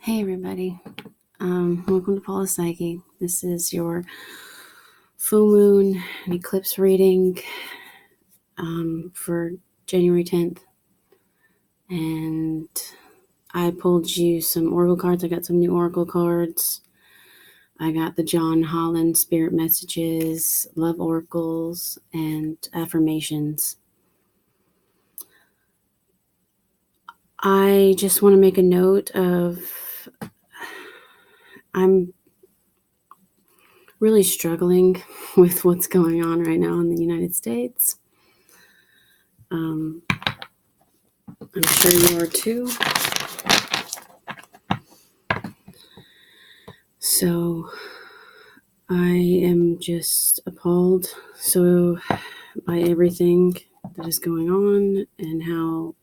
Hey everybody, welcome to Paula's Psyche. This is your full moon and eclipse reading for January 10th. And I pulled you some oracle cards. I got some new oracle cards. I got the John Holland Spirit Messages, Love Oracles, and Affirmations. I just want to make a note of I'm really struggling with what's going on right now in the United States. I'm sure you are too. So I am just appalled by everything that is going on and how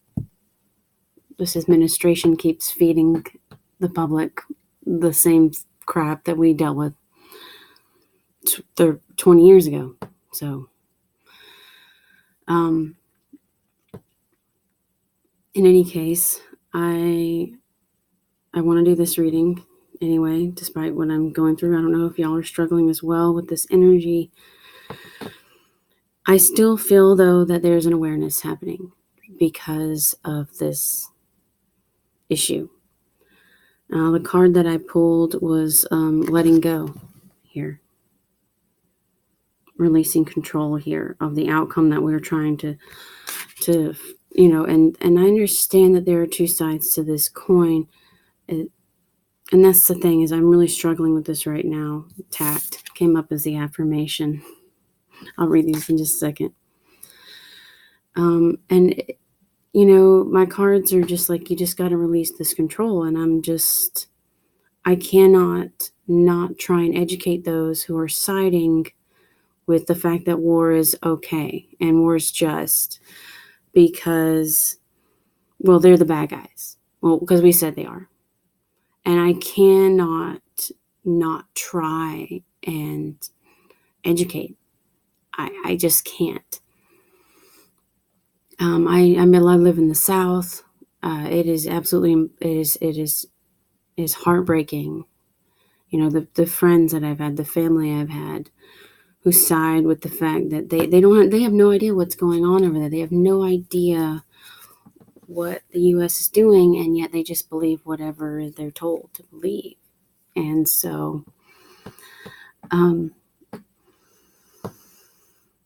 this administration keeps feeding the public the same crap that we dealt with 20 years ago. So, in any case, I want to do this reading anyway, despite what I'm going through. I don't know if y'all are struggling as well with this energy. I still feel, though, that there's an awareness happening because of this issue. The card that I pulled was letting go here. Releasing control here of the outcome that we're trying to and I understand that there are two sides to this coin. And that's the thing, is I'm really struggling with this right now. Tact came up as the affirmation. I'll read these in just a second. And my cards are just like, you just got to release this control. And I cannot not try and educate those who are siding with the fact that war is okay and war is just, because, well, they're the bad guys. Well, because we said they are. And I cannot not try and educate. I just can't. I live in the South. It is absolutely, it is heartbreaking. The friends that I've had, the family I've had, who side with the fact that they have no idea what's going on over there. They have no idea what the U.S. is doing, and yet they just believe whatever they're told to believe. And so,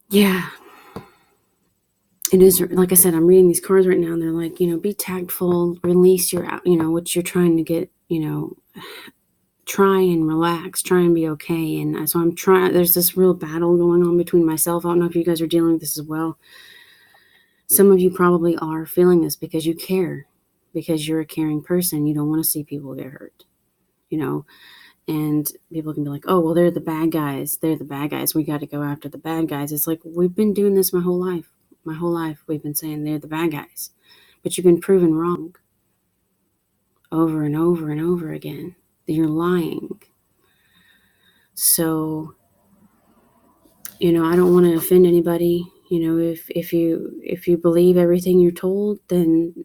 yeah, it is, like I said, I'm reading these cards right now, and they're like, be tactful, release your, what you're trying to get, try and relax, try and be okay. And so I'm trying, there's this real battle going on between myself. I don't know if you guys are dealing with this as well. Some of you probably are feeling this because you care, because you're a caring person. You don't want to see people get hurt, and people can be like, oh, well, they're the bad guys. They're the bad guys. We got to go after the bad guys. It's like, we've been doing this my whole life. My whole life we've been saying they're the bad guys, but you've been proven wrong over and over and over again. That you're lying. So, I don't want to offend anybody. If you believe everything you're told, then,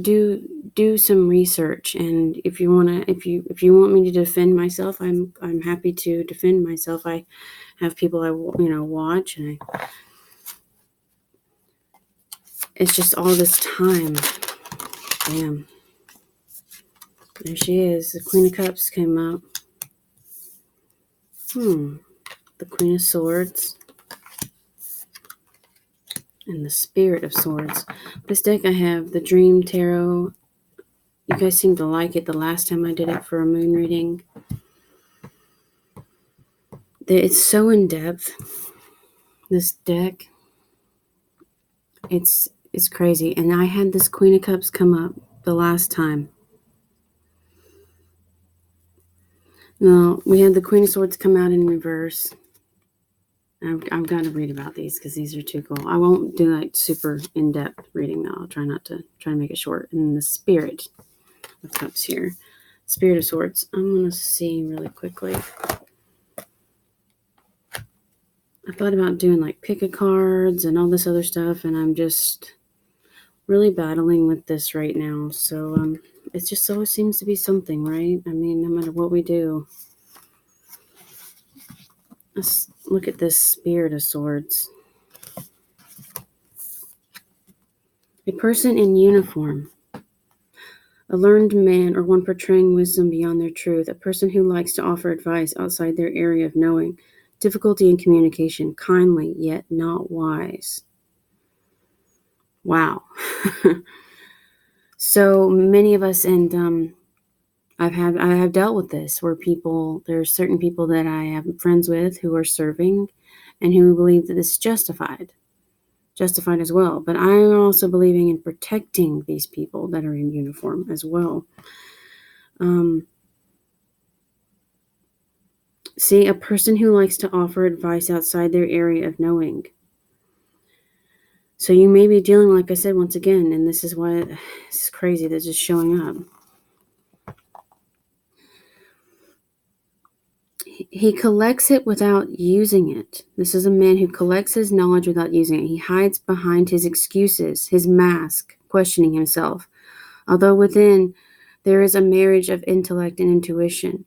do some research. And if you want me to defend myself, I'm happy to defend myself. I have people I watch, and it's just all this time. Damn. There she is. The Queen of Cups came up. The Queen of Swords. And the Spirit of Swords. This deck I have the Dream Tarot. You guys seem to like it the last time I did it for a moon reading. It's so in depth. This deck. It's crazy. And I had this Queen of Cups come up the last time. Now, we had the Queen of Swords come out in reverse. I've got to read about these because these are too cool. I won't do like super in-depth reading though. I'll try to make it short. And the Spirit of Cups here. Spirit of Swords. I'm going to see really quickly. I thought about doing like pick-a cards and all this other stuff, and I'm just really battling with this right now. So it just always seems to be something, right? I mean, no matter what we do. Let's look at this Spirit of Swords. A person in uniform. A learned man or one portraying wisdom beyond their truth. A person who likes to offer advice outside their area of knowing. Difficulty in communication. Kindly, yet not wise. Wow. So many of us, and I have dealt with this, where there's certain people that I have friends with who are serving and who believe that this is justified as well. But I'm also believing in protecting these people that are in uniform as well. See, a person who likes to offer advice outside their area of knowing. So you may be dealing, like I said, once again, and this is why it's crazy that's just showing up. He collects it without using it. This is a man who collects his knowledge without using it. He hides behind his excuses, his mask, questioning himself. Although within there is a marriage of intellect and intuition,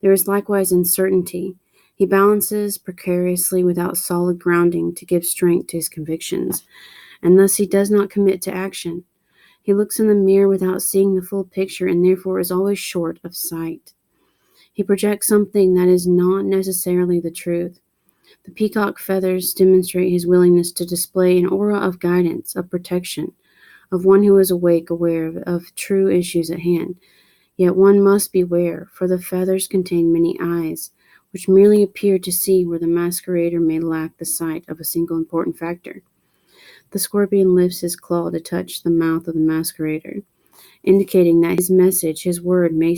there is likewise uncertainty. He balances precariously without solid grounding to give strength to his convictions, and thus he does not commit to action. He looks in the mirror without seeing the full picture and therefore is always short of sight. He projects something that is not necessarily the truth. The peacock feathers demonstrate his willingness to display an aura of guidance, of protection, of one who is awake, aware of true issues at hand. Yet one must beware, for the feathers contain many eyes, which merely appear to see where the masquerader may lack the sight of a single important factor. The scorpion lifts his claw to touch the mouth of the masquerader, indicating that his message, his word, may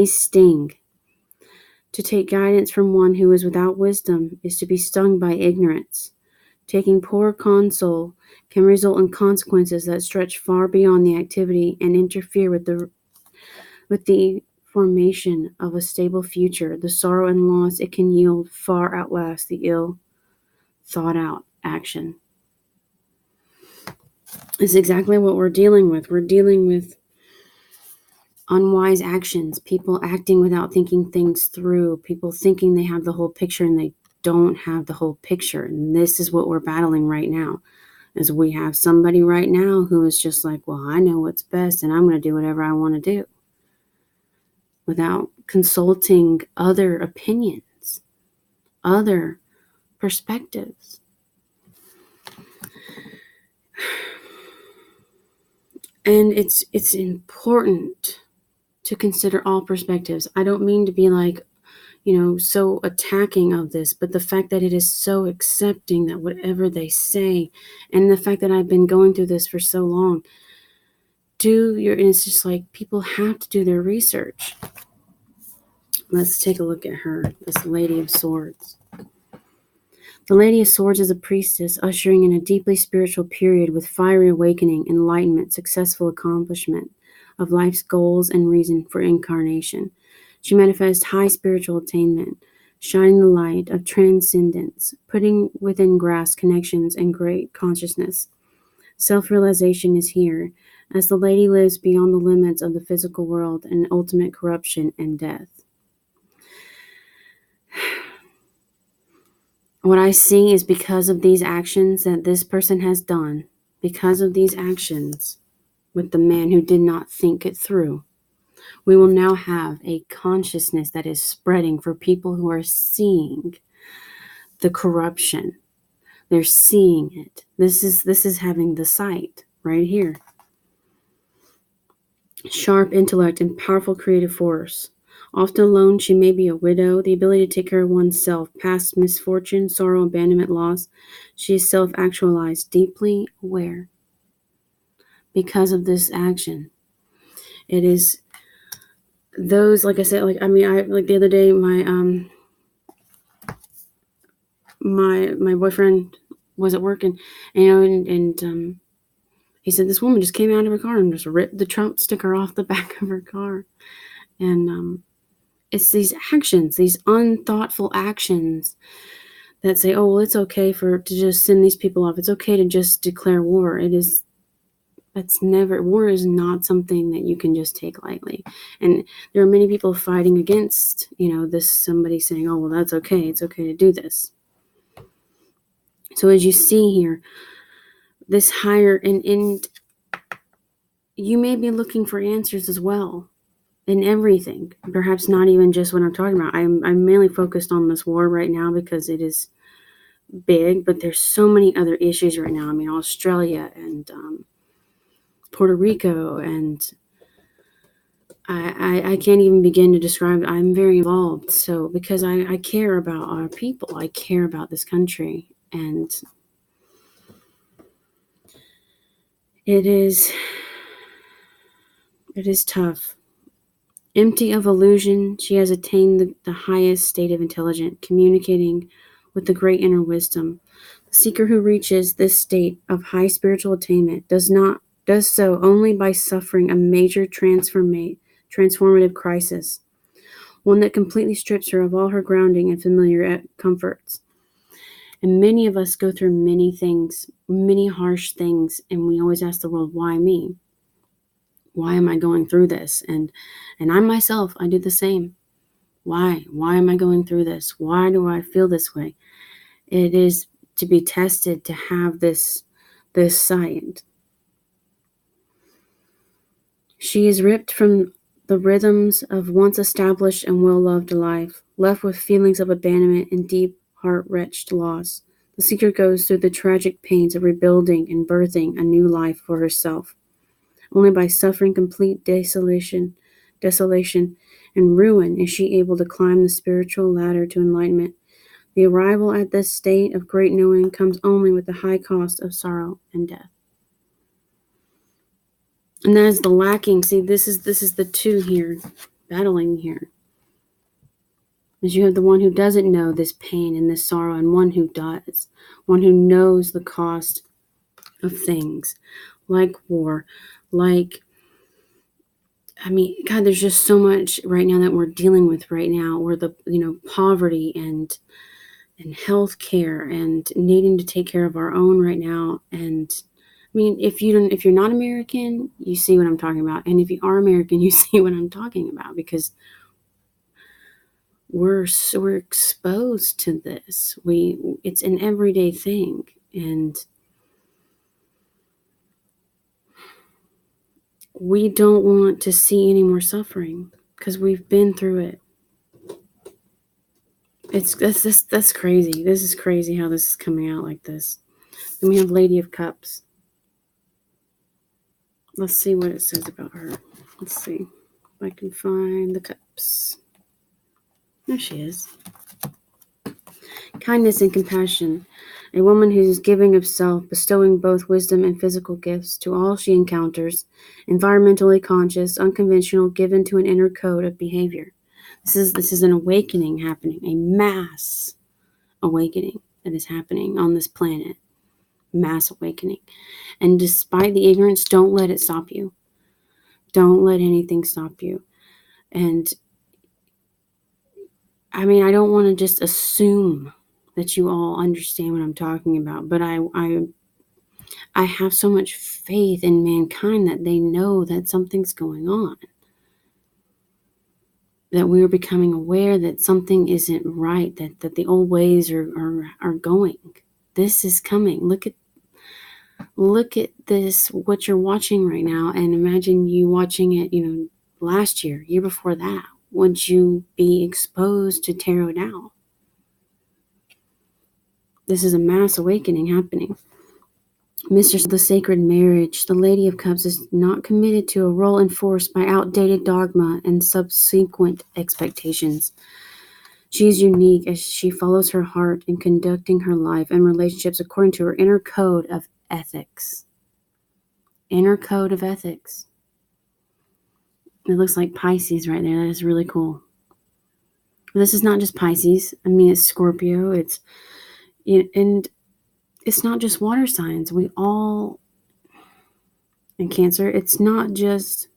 sting. To take guidance from one who is without wisdom is to be stung by ignorance. Taking poor counsel can result in consequences that stretch far beyond the activity and interfere with the formation of a stable future. The sorrow and loss it can yield far outlast the ill thought out action. It's exactly what we're dealing with. We're dealing with unwise actions, people acting without thinking things through, people thinking they have the whole picture and they don't have the whole picture. And this is what we're battling right now, is we have somebody right now who is just like, well, I know what's best and I'm going to do whatever I want to do, without consulting other opinions, other perspectives. And it's important to consider all perspectives. I don't mean to be like, so attacking of this, but the fact that it is so accepting that whatever they say, and the fact that I've been going through this for so long, and it's just like people have to do their research. Let's take a look at her, this Lady of Swords. The Lady of Swords is a priestess ushering in a deeply spiritual period with fiery awakening, enlightenment, successful accomplishment of life's goals and reason for incarnation. She manifests high spiritual attainment, shining the light of transcendence, putting within grasp connections and great consciousness. Self-realization is here, as the lady lives beyond the limits of the physical world and ultimate corruption and death. What I see is because of these actions that this person has done, because of these actions with the man who did not think it through, we will now have a consciousness that is spreading for people who are seeing the corruption. They're seeing it. This is having the sight right here. Sharp intellect and powerful creative force. Often alone, she may be a widow. The ability to take care of oneself, past misfortune, sorrow, abandonment, loss. She is self-actualized, deeply aware. Because of this action, it is those, like I said, like the other day, my boyfriend was at work, and he said this woman just came out of her car and just ripped the Trump sticker off the back of her car, and it's these actions, these unthoughtful actions that say, oh, well, it's okay to just send these people off. It's okay to just declare war. War is not something that you can just take lightly. And there are many people fighting against, this, somebody saying, oh, well, that's okay. It's okay to do this. So as you see here, this higher, and you may be looking for answers as well in everything. Perhaps not even just what I'm talking about. I'm mainly focused on this war right now because it is big, but there's so many other issues right now. I mean, Australia and Puerto Rico, and I can't even begin to describe. I'm very involved, so because I care about our people, I care about this country, and it is tough. Empty of illusion, she has attained the highest state of intelligence, communicating with the great inner wisdom. The seeker who reaches this state of high spiritual attainment does so only by suffering a major transformative crisis, one that completely strips her of all her grounding and familiar comforts. And many of us go through many things, many harsh things, and we always ask the world, why me? Why am I going through this? And I myself, I do the same. Why? Why am I going through this? Why do I feel this way? It is to be tested, to have this sight. She is ripped from the rhythms of once established and well-loved life, left with feelings of abandonment and deep, heart-wrenched loss. The seeker goes through the tragic pains of rebuilding and birthing a new life for herself. Only by suffering complete desolation, and ruin is she able to climb the spiritual ladder to enlightenment. The arrival at this state of great knowing comes only with the high cost of sorrow and death. And that is the lacking. See, this is the two here, battling here. As you have the one who doesn't know this pain and this sorrow, and one who does. One who knows the cost of things, like war, like, I mean, God, there's just so much right now that we're dealing with right now, or the, poverty and health care and needing to take care of our own right now. And I mean, if you're not American, you see what I'm talking about. And if you are American, you see what I'm talking about, because we're exposed to this. It's an everyday thing. And we don't want to see any more suffering because we've been through it. That's crazy. This is crazy how this is coming out like this. Then we have Lady of Cups. Let's see what it says about her. Let's see if I can find the cups. There she is. Kindness and compassion. A woman who is giving of self, bestowing both wisdom and physical gifts to all she encounters. Environmentally conscious, unconventional, given to an inner code of behavior. This is an awakening happening, a mass awakening that is happening on this planet. Mass awakening. And despite the ignorance, don't let it stop you. Don't let anything stop you. And I mean, I don't want to just assume that you all understand what I'm talking about, but I have so much faith in mankind that they know that something's going on. That we are becoming aware that something isn't right, that the old ways are going. This is coming. Look at this, what you're watching right now, and imagine you watching it, last year before that. Would you be exposed to tarot now? This is a mass awakening happening. Mistress of the sacred marriage, the Lady of Cups is not committed to a role enforced by outdated dogma and subsequent expectations. She is unique as she follows her heart in conducting her life and relationships according to her inner code of ethics. Inner code of ethics. It looks like Pisces right there. That is really cool. This is not just Pisces. I mean, it's Scorpio. And it's not just water signs. We all, in Cancer, it's not just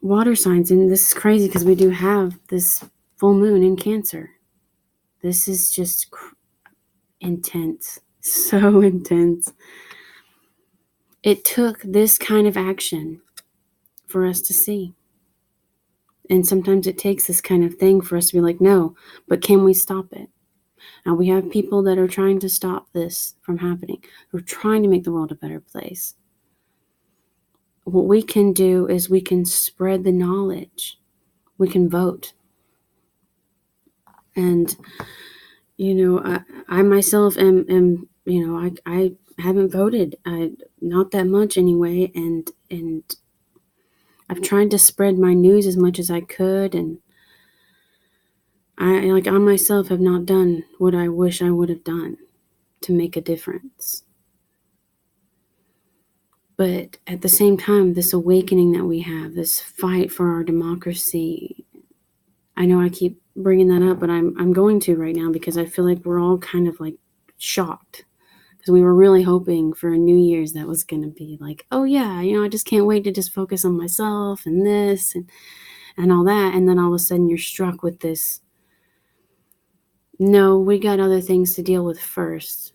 water signs. And this is crazy because we do have this full moon in Cancer. This is just intense. So intense. It took this kind of action for us to see. And sometimes it takes this kind of thing for us to be like, no, but can we stop it? Now we have people that are trying to stop this from happening. We're trying to make the world a better place. What we can do is we can spread the knowledge. We can vote. And, I myself am I haven't voted, not that much anyway. And I've tried to spread my news as much as I could. And I myself have not done what I wish I would have done to make a difference. But at the same time, this awakening that we have, this fight for our democracy, I know I keep bringing that up, but I'm going to right now because I feel like we're all kind of like shocked because we were really hoping for a New Year's that was going to be like, oh yeah, I just can't wait to just focus on myself and this and all that. And then all of a sudden you're struck with this, no, we got other things to deal with first.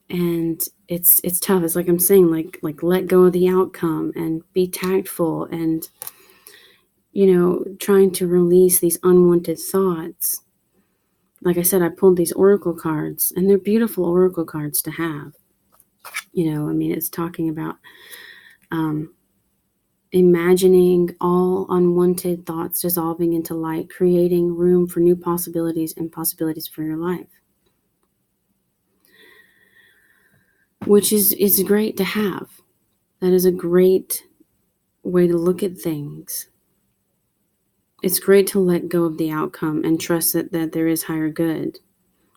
And it's tough. It's like I'm saying, like let go of the outcome and be tactful and, trying to release these unwanted thoughts. Like I said, I pulled these oracle cards, and they're beautiful oracle cards to have. It's talking about imagining all unwanted thoughts dissolving into light, creating room for new possibilities and possibilities for your life. Which is great to have. That is a great way to look at things. It's great to let go of the outcome and trust that there is higher good.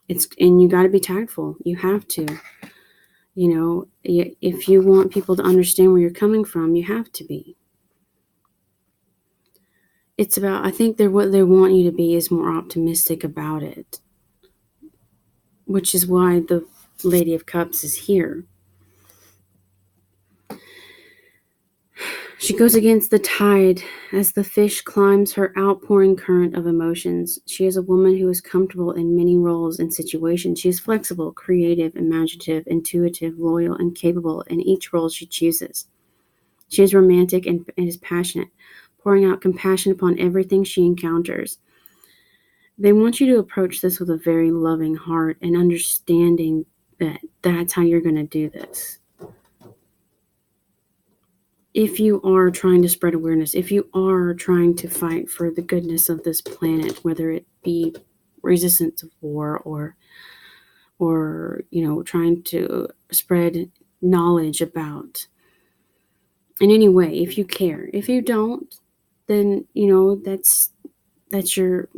And you got to be tactful. You have to. If you want people to understand where you're coming from, you have to be. It's about, I think what they want you to be is more optimistic about it, which is why the Lady of Cups is here. She goes against the tide as the fish climbs her outpouring current of emotions. She is a woman who is comfortable in many roles and situations. She is flexible, creative, imaginative, intuitive, loyal, and capable in each role she chooses. She is romantic and is passionate, pouring out compassion upon everything she encounters. They want you to approach this with a very loving heart and understanding that that's how you're going to do this. If you are trying to spread awareness, if you are trying to fight for the goodness of this planet, whether it be resistance of war or trying to spread knowledge about in any way, if you care. If you don't, then that's your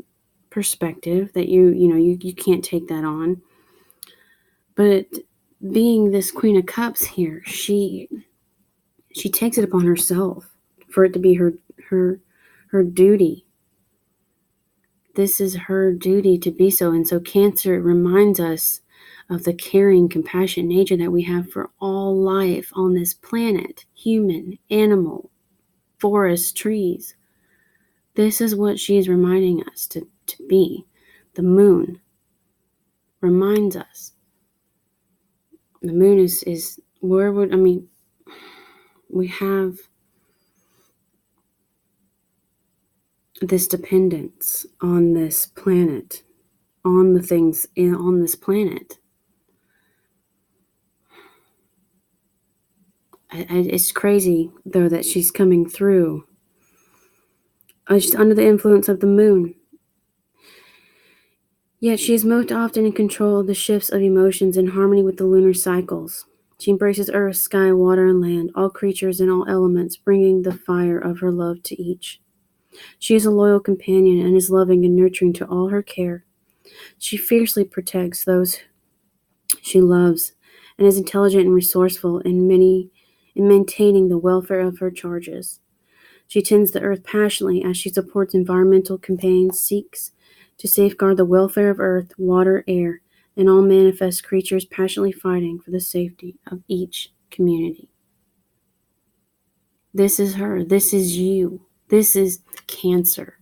perspective, that you can't take that on. But being this Queen of Cups here, she takes it upon herself for it to be her duty. This is her duty to be so. And so Cancer reminds us of the caring, compassionate nature that we have for all life on this planet, human, animal, forest, trees. This is what she is reminding us to be. The moon reminds us. The moon is where we have this dependence on this planet, on the things on this planet. It's crazy, though, that she's coming through. She's under the influence of the moon. Yet she is most often in control of the shifts of emotions in harmony with the lunar cycles. She embraces earth, sky, water, and land, all creatures and all elements, bringing the fire of her love to each. She is a loyal companion and is loving and nurturing to all her care. She fiercely protects those she loves and is intelligent and resourceful in maintaining the welfare of her charges. She tends the earth passionately as she supports environmental campaigns, seeks to safeguard the welfare of earth, water, air, and all manifest creatures passionately fighting for the safety of each community. This is her. This is you. This is Cancer.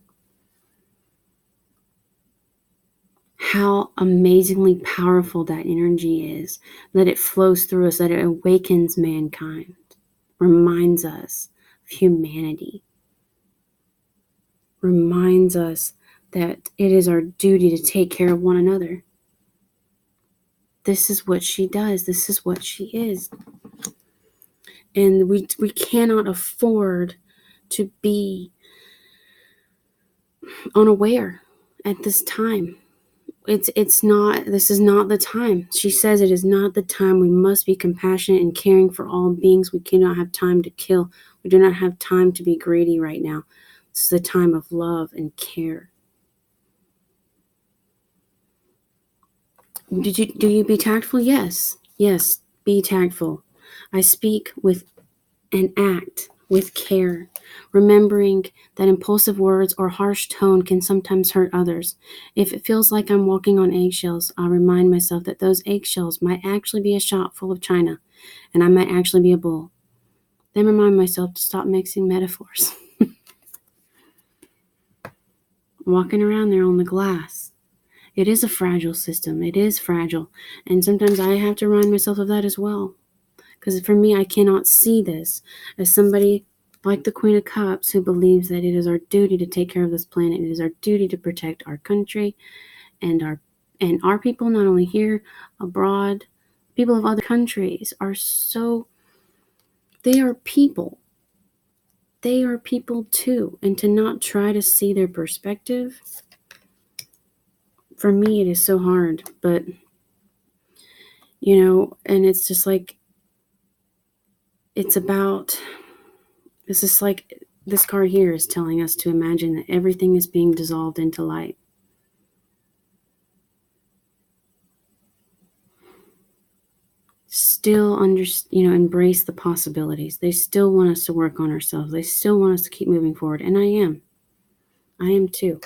how amazingly powerful that energy is, that it flows through us, that it awakens mankind, reminds us of humanity, reminds us that it is our duty to take care of one another. This is what she does. This is what she is. And we cannot afford to be unaware at this time. It's not, this is not the time. She says it is not the time. We must be compassionate and caring for all beings. We cannot have time to kill. We do not have time to be greedy right now. This is a time of love and care. Do you be tactful? Yes. Yes, be tactful. I speak with and act with care, remembering that impulsive words or harsh tone can sometimes hurt others. If it feels like I'm walking on eggshells, I'll remind myself that those eggshells might actually be a shop full of china, and I might actually be a bull. Then remind myself to stop mixing metaphors. Walking around there on the glass. It is a fragile system. It is fragile. And sometimes I have to remind myself of that as well. Because for me, I cannot see this as somebody like the Queen of Cups who believes that it is our duty to take care of this planet. It is our duty to protect our country and our people, not only here, abroad. People of other countries are they are people. They are people too. And to not try to see their perspective, for me, it is so hard. But, and it's just like, it's just like this card here is telling us to imagine that everything is being dissolved into light. Still embrace the possibilities. They still want us to work on ourselves. They still want us to keep moving forward. And I am too.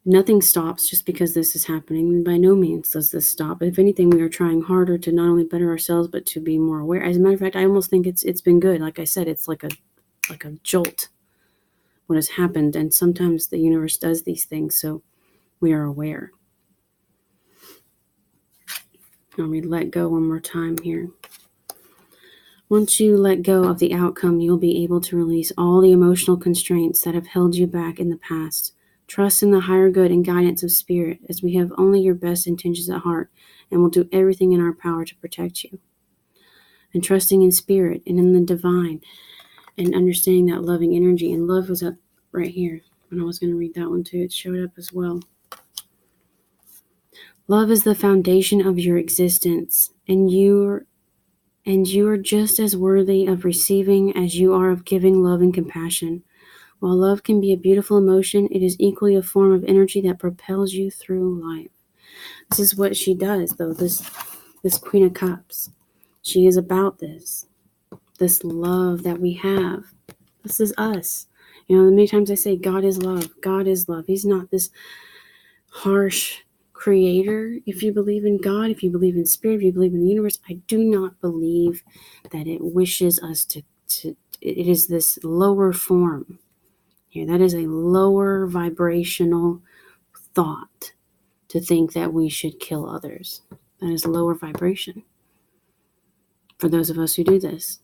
Nothing stops just because this is happening. By no means does this stop. If anything, we are trying harder to not only better ourselves, but to be more aware. As a matter of fact, I almost think it's been good. Like I said, it's like a jolt what has happened. And sometimes the universe does these things so we are aware. Let me let go one more time here. Once you let go of the outcome, you'll be able to release all the emotional constraints that have held you back in the past. Trust in the higher good and guidance of spirit, as we have only your best intentions at heart and will do everything in our power to protect you. And trusting in spirit and in the divine and understanding that loving energy. And love was up right here. And I was going to read that one too. It showed up as well. Love is the foundation of your existence, and you are just as worthy of receiving as you are of giving love and compassion. While love can be a beautiful emotion, it is equally a form of energy that propels you through life. This is what she does, though, this Queen of Cups. She is about this love that we have. This is us. Many times I say God is love. God is love. He's not this harsh creator. If you believe in God, if you believe in spirit, if you believe in the universe, I do not believe that it wishes us to it is this lower form here. That is a lower vibrational thought to think that we should kill others. That is lower vibration for those of us who do this.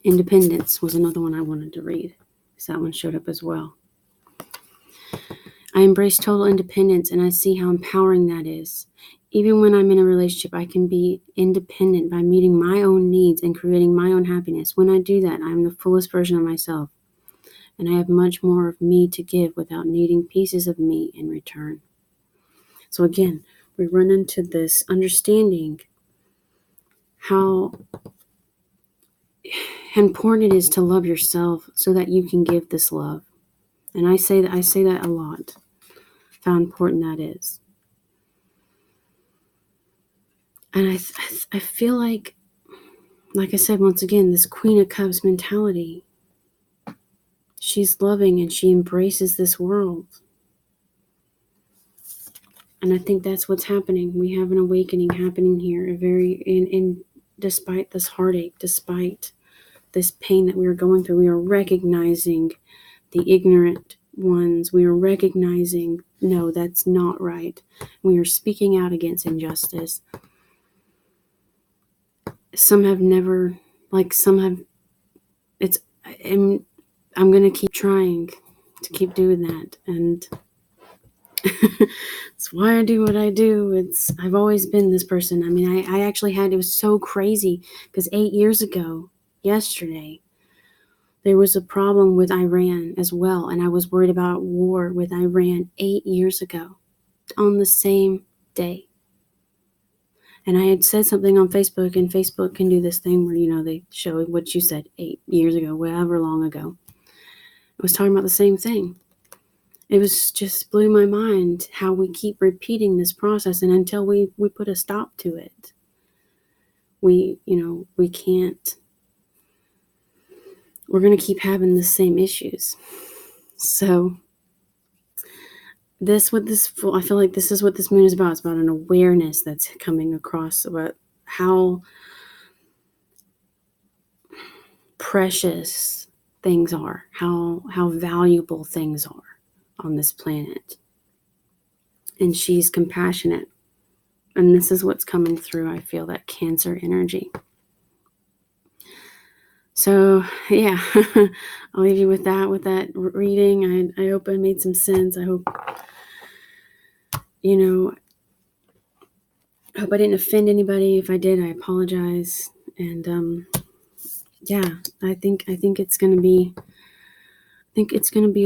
Independence was another one I wanted to read, because that one showed up as well. I embrace total independence, and I see how empowering that is. Even when I'm in a relationship, I can be independent by meeting my own needs and creating my own happiness. When I do that, I am the fullest version of myself, and I have much more of me to give without needing pieces of me in return. So again, we run into this understanding how important it is to love yourself so that you can give this love. And I say that a lot. How important that is. And I feel like I said, once again, this Queen of Cups mentality, she's loving and she embraces this world. And I think that's what's happening. We have an awakening happening here, despite this heartache, despite this pain that we are going through, we are recognizing the ignorant ones. We are recognizing, no, that's not right. We are speaking out against injustice. Some have never, some have, I'm going to keep trying to keep doing that. And that's why I do what I do. I've always been this person. I mean, I actually it was so crazy because 8 years ago, yesterday, there was a problem with Iran as well. And I was worried about war with Iran 8 years ago on the same day. And I had said something on Facebook, and Facebook can do this thing where, they show what you said 8 years ago, whatever long ago. I was talking about the same thing. It was just blew my mind how we keep repeating this process, and until we put a stop to it, we can't. We're going to keep having the same issues. So I feel like this is what this moon is about. It's about an awareness that's coming across about how precious things are, how valuable things are on this planet. And she's compassionate. And this is what's coming through. I feel that Cancer energy. So, yeah, I'll leave you with that reading. I hope I made some sense. I hope, I hope I didn't offend anybody. If I did, I apologize. And, yeah, I think it's going to be,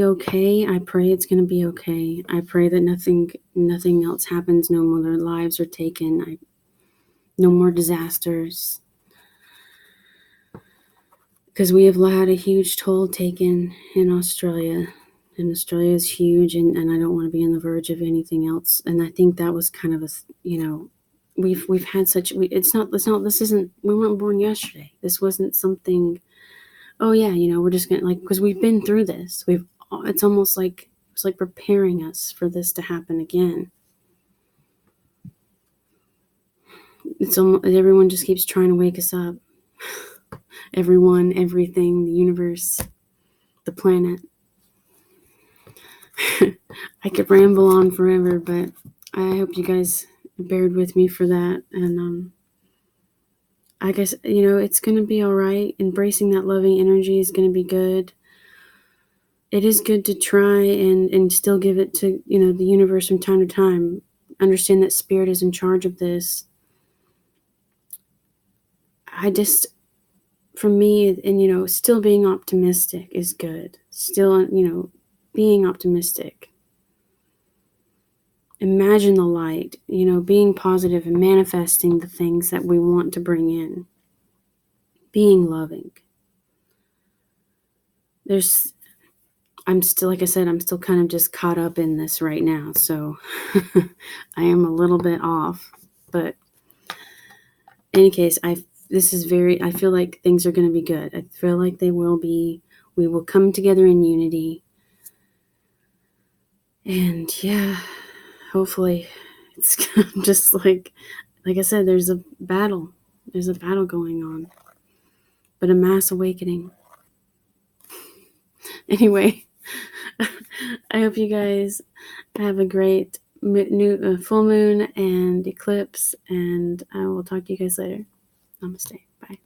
okay. I pray it's going to be okay. I pray that nothing else happens. No more lives are taken. No more disasters. Because we have had a huge toll taken in Australia, and Australia is huge, and I don't want to be on the verge of anything else. And I think that was kind of we've had such, this isn't, we weren't born yesterday. This wasn't something, oh yeah, we're just gonna, because we've been through this. It's almost like, it's like preparing us for this to happen again. It's almost, everyone just keeps trying to wake us up. Everyone, everything, the universe, the planet. I could ramble on forever, but I hope you guys bared with me for that. And I guess, it's going to be all right. Embracing that loving energy is going to be good. It is good to try and still give it to, the universe from time to time. Understand that spirit is in charge of this. For me, and, still being optimistic is good. Still, being optimistic. Imagine the light, being positive and manifesting the things that we want to bring in. Being loving. I'm still, like I said, I'm still kind of just caught up in this right now. So I am a little bit off. But in any case, I feel like things are going to be good. I feel like they will be. We will come together in unity. And yeah, hopefully it's just like I said, there's a battle. There's a battle going on. But a mass awakening. Anyway, I hope you guys have a great full moon and eclipse, and I will talk to you guys later. Namaste. Bye.